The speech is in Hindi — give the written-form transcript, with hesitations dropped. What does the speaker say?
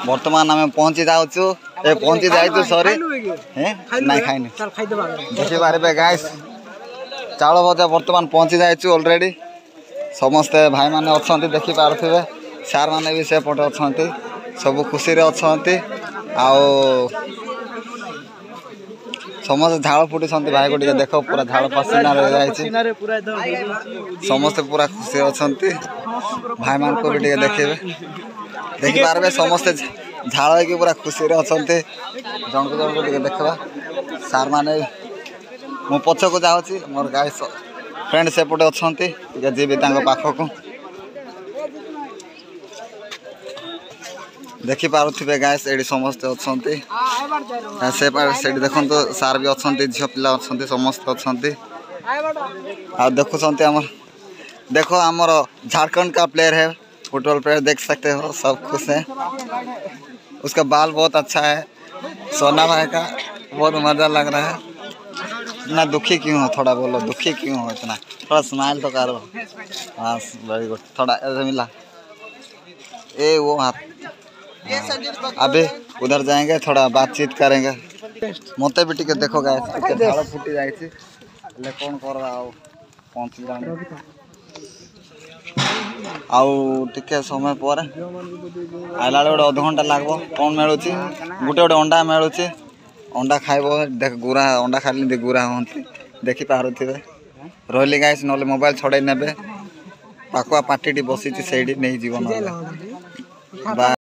बर्तमान आम पहुंची जाऊँ पहुंची जाइए सॉरी ना खाई देखी पारे गाइस चाउल भजा बर्तमान पहुंची जाइए ऑलरेडी समस्ते भाई माने अच्छा देखी पारे सार माने भी सेपटे अच्छा सब खुशी अच्छा समस्त झाड़ फुटी भाई को देख पूरा झाड़ पसीना समस्ते पूरा खुशी अच्छा भाई मान को भी देखिए देखी पारे समस्ते झाड़ की पूरा खुशी अच्छा जन को जन देखा सार माने मु पछ को जाऊँगी मोर गाय फ्रेंड सेपटे अच्छा जीवी पाखक देखी पारे गाइस ये समस्ते अच्छा से देखो सार भी अच्छा झील पिला अच्छा समस्त अच्छा देखुं आम देखो आमर झारखंड का प्लेयर है फुटबॉल प्लेयर देख सकते हो सब खुश है उसका बाल बहुत अच्छा है सोना भाई का बहुत मज़ा लग रहा है इतना दुखी क्यों हो थोड़ा बोलो दुखी क्यों हो इतना थोड़ा स्माइल तो करो हाँ वेरी गुड थोड़ा ऐसे मिला ए वो हाथ अभी उधर जाएंगे थोड़ा बातचीत करेंगे मत भी टिके देखो गाइस झाड़ फुटी जाइए कौन कर पहुँच आउ समय पर आइला गोटे अध घंटा लगभग कौन मिलूँ गोटे गोटे अंडा मिलूँ अंडा खाइब देख गुरा अंडा खाली गुरा हमें देखी पारे रही गाइस ना मोबाइल छड़े ने पाकुआ पार्टी बसी से नहीं जीवन